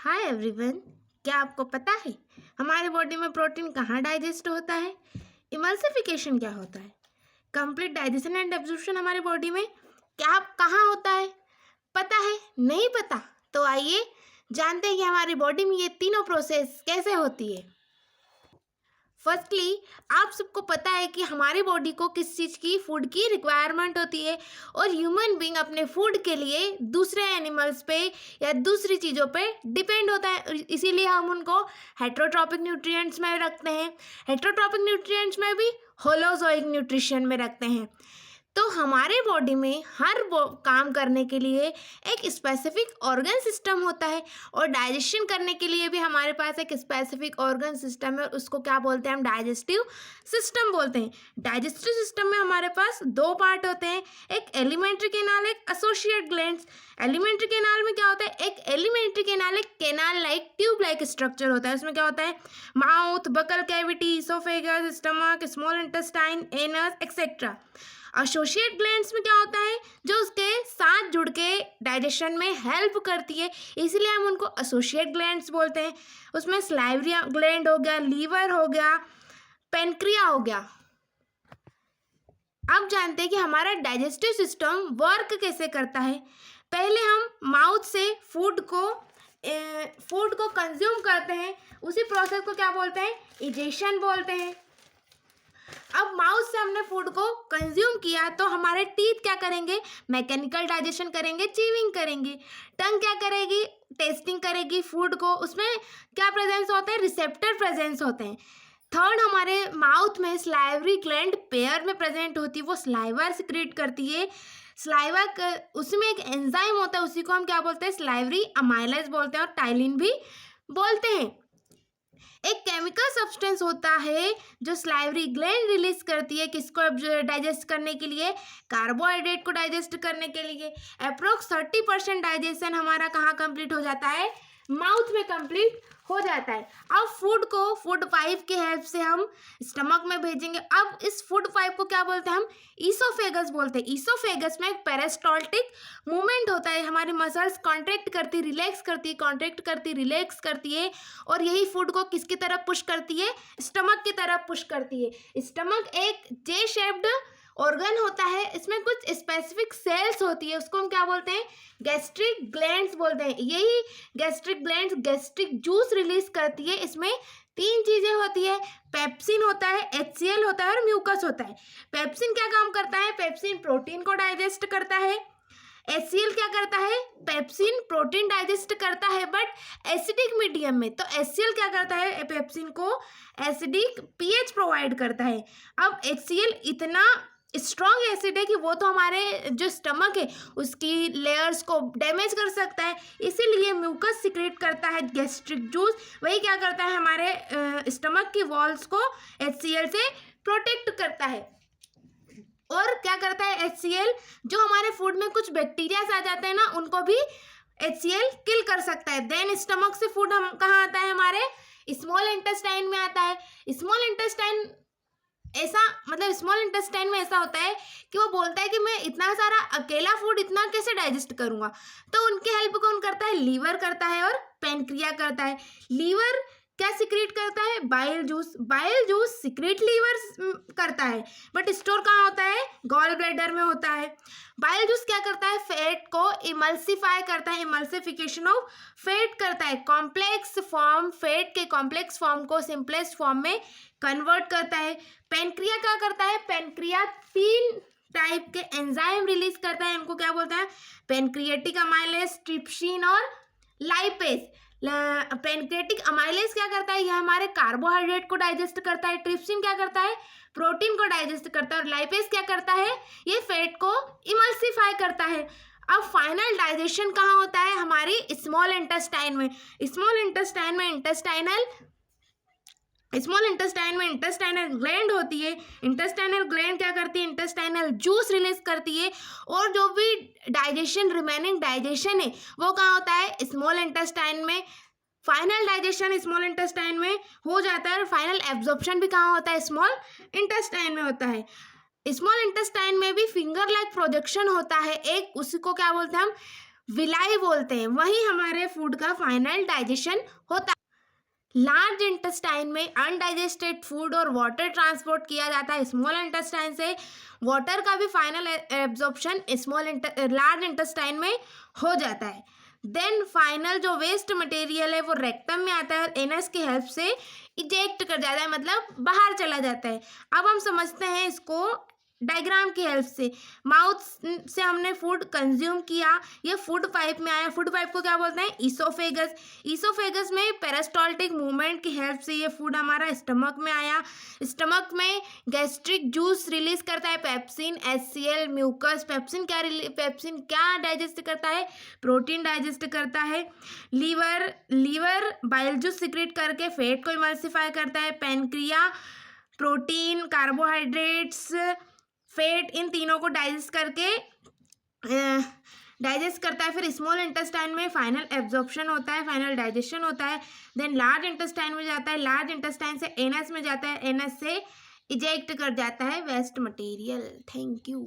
Hi everyone. क्या आपको पता है हमारे बॉडी में प्रोटीन कहाँ डाइजेस्ट होता है? इमल्सिफिकेशन क्या होता है? कंप्लीट डाइजेशन एंड एब्जॉर्प्शन हमारे बॉडी में क्या कहाँ होता है? पता है? नहीं पता? तो आइए जानते हैं कि हमारी बॉडी में ये तीनों प्रोसेस कैसे होती है। फर्स्टली आप सबको पता है कि हमारी बॉडी को किस चीज़ की फूड की रिक्वायरमेंट होती है और ह्यूमन बीइंग अपने फूड के लिए दूसरे एनिमल्स पे या दूसरी चीज़ों पे डिपेंड होता है। इसीलिए हम उनको हेट्रोट्रॉपिक न्यूट्रिएंट्स में रखते हैं। हेट्रोट्रॉपिक न्यूट्रिएंट्स में भी होलोजोइक न्यूट्रिशन में रखते हैं। तो हमारे बॉडी में हर काम करने के लिए एक स्पेसिफिक ऑर्गन सिस्टम होता है और डाइजेशन करने के लिए भी हमारे पास एक स्पेसिफिक ऑर्गन सिस्टम है। उसको क्या बोलते हैं? हम डाइजेस्टिव सिस्टम बोलते हैं। डाइजेस्टिव सिस्टम में हमारे पास दो पार्ट होते हैं, एक एलिमेंट्री कैनाल, एक एसोसिएट ग्लैंड्स। एलिमेंट्री कैनाल में क्या होता है? एक एलिमेंट्री कैनाल एक canal like tube like structure होता है। उसमें क्या होता है? Mouth, buccal cavity, oesophagus, stomach, small intestine, anus etcetera. Associate glands में क्या होता है? जो उसके साथ जुड़ के डाइजेशन में हेल्प करती है, इसलिए हम उनको एसोसिएट ग्लैंड्स बोलते हैं। उसमें सलाइवरी ग्लैंड हो गया, लीवर हो गया, पेनक्रिया हो गया। अब जानते हैं कि हमारा डाइजेस्टिव सिस्टम वर्क कैसे करता है। पहले हम माउथ से फूड को कंज्यूम करते हैं। उसी प्रोसेस को क्या बोलते हैं? इजेशन बोलते हैं। अब माउथ से हमने फूड को कंज्यूम किया तो हमारे टीथ क्या करेंगे? मैकेनिकल डाइजेशन करेंगे, चीविंग करेंगे। टंग क्या करेगी? टेस्टिंग करेगी फूड को। उसमें क्या प्रेजेंस होते हैं? रिसेप्टर प्रेजेंस होते हैं। थर्ड, हमारे माउथ में स्लाइवरी ग्लैंड पेयर में प्रेजेंट होती है, वो स्लाइवा सिक्रीट करती है। स्लाइवा उसमें एक एंजाइम होता है, उसी को हम क्या बोलते हैं? स्लाइवरी अमाइलेज बोलते हैं और टाइलिन भी बोलते हैं। एक केमिकल सब्सटेंस होता है जो स्लाइवरी ग्लैंड रिलीज करती है, किसको डाइजेस्ट करने के लिए? कार्बोहाइड्रेट को डाइजेस्ट करने के लिए। अप्रोक्स 30% डाइजेशन हमारा कहाँ कंप्लीट हो जाता है? माउथ में कंप्लीट हो जाता है। अब फूड को फूड पाइप के हेल्प से हम स्टमक में भेजेंगे। अब इस फूड पाइप को क्या बोलते हैं? हम ईसोफेगस बोलते हैं। ईसोफेगस में एक पेरिस्टाल्टिक मूवमेंट होता है, हमारी मसल्स कॉन्ट्रैक्ट करती, रिलैक्स करती, कॉन्ट्रैक्ट करती, रिलैक्स करती है और यही फूड को किसकी तरफ पुश करती है? स्टमक की तरफ पुश करती है। स्टमक एक जे शेप्ड ऑर्गन होता है, इसमें कुछ स्पेसिफिक सेल्स होती है, उसको हम क्या बोलते हैं? गैस्ट्रिक ग्लैंड्स बोलते हैं। यही gastric glands gastric juice release करती है। इसमें तीन चीजें होती है, पेप्सिन होता है, HCl होता है और म्यूकस होता है। पेप्सिन क्या काम करता है? पेप्सिन प्रोटीन को डाइजेस्ट करता है। HCl क्या करता है? पेप्सिन प्रोटीन डाइजेस्ट करता है बट एसिडिक मीडियम में। तो HCl क्या करता है? पेप्सिन को एसिडिक pH प्रोवाइड करता है। अब HCl इतना स्ट्रॉन्ग एसिड है कि वो तो हमारे जो स्टमक है उसकी लेयर्स को डैमेज कर सकता है, इसीलिए म्यूकस सिक्रेट करता है गैस्ट्रिक जूस। वही क्या करता है? हमारे स्टमक की वॉल्स को HCl से प्रोटेक्ट करता है। और क्या करता है HCl? जो हमारे फूड में कुछ बैक्टीरियाज आ जाते हैं ना, उनको भी HCl किल कर सकता है। देन स्टमक से फूड हम कहाँ आता है? हमारे स्मॉल इंटेस्टाइन में आता है। स्मॉल इंटेस्टाइन स्मॉल इंटेस्टाइन में ऐसा होता है कि वो बोलता है कि मैं इतना सारा अकेला फूड इतना कैसे डाइजेस्ट करूँगा। तो उनकी हेल्प कौन करता है? लीवर करता है और पेनक्रिया करता है। लीवर क्या सिक्रेट करता है? Bile juice. Bile juice secrete liver करता है बट स्टोर कहाँ होता है? गॉल ब्लैडर में होता है। बाइल जूस क्या करता है? फैट को इमल्सिफाई करता है, इमल्सिफिकेशन ऑफ फैट करता है। कॉम्प्लेक्स फॉर्म फैट के कॉम्प्लेक्स फॉर्म को सिंपलेस्ट फॉर्म में कन्वर्ट करता है। पेनक्रिया क्या करता है? पेनक्रिया 3 टाइप के एंजाइम रिलीज करता है, इनको क्या बोलते हैं? पेनक्रिएटिक अमाइलेज, ट्रिप्सिन और लाइपेज। पेनक्रिएटिक अमाइलेज क्या करता है? यह हमारे कार्बोहाइड्रेट को डाइजेस्ट करता है। ट्रिप्सिन क्या करता है? प्रोटीन को डाइजेस्ट करता है और लाइपेज क्या करता है? ये फैट को इमल्सिफाई करता है। अब फाइनल डाइजेशन कहाँ होता है? हमारी स्मॉल इंटेस्टाइन में। स्मॉल इंटेस्टाइन में इंटेस्टाइनल ग्लैंड होती है। इंटेस्टाइनल ग्लैंड क्या करती है? इंटेस्टाइनल जूस रिलीज करती है और जो भी रिमेनिंग डाइजेशन है वो कहाँ होता है? स्मॉल इंटेस्टाइन में। फाइनल डाइजेशन स्मॉल इंटेस्टाइन में हो जाता है और फाइनल एब्जॉर्प्शन भी कहाँ होता है? स्मॉल इंटेस्टाइन में होता है। स्मॉल इंटेस्टाइन में भी फिंगर लाइक प्रोजेक्शन होता है एक, उसी को क्या बोलते हैं हम? विलाई बोलते हैं, वहीं हमारे फूड का फाइनल डाइजेशन होता है। लार्ज इंटेस्टाइन में अनडाइजेस्टेड फूड और वाटर ट्रांसपोर्ट किया जाता है स्मॉल इंटेस्टाइन से। वाटर का भी फाइनल एब्जॉर्प्शन लार्ज इंटेस्टाइन में हो जाता है। देन फाइनल जो वेस्ट मटेरियल है वो रेक्टम में आता है और एनस की हेल्प से इजेक्ट कर जाता है, मतलब बाहर चला जाता है। अब हम समझते हैं इसको डायग्राम की हेल्प से। माउथ से हमने फूड कंज्यूम किया, ये फूड पाइप में आया। फूड पाइप को क्या बोलते हैं? ईसोफेगस। ईसोफेगस में पेरिस्टाल्टिक मूवमेंट की हेल्प से ये फूड हमारा स्टमक में आया। स्टमक में गैस्ट्रिक जूस रिलीज करता है, पेप्सिन, HCl, म्यूकस। पेप्सिन क्या डाइजेस्ट करता है? प्रोटीन डाइजेस्ट करता है। लीवर बाइल जूस सिक्रेट करके फैट को इमल्सिफाई करता है। पैनक्रिया प्रोटीन, कार्बोहाइड्रेट्स, फैट, इन तीनों को डाइजेस्ट करता है। फिर स्मॉल इंटेस्टाइन में फाइनल एब्जॉर्प्शन होता है, फाइनल डाइजेशन होता है। देन लार्ज इंटेस्टाइन में जाता है, लार्ज इंटेस्टाइन से एनस में जाता है, एनस से इजेक्ट कर जाता है वेस्ट मटेरियल। Thank you.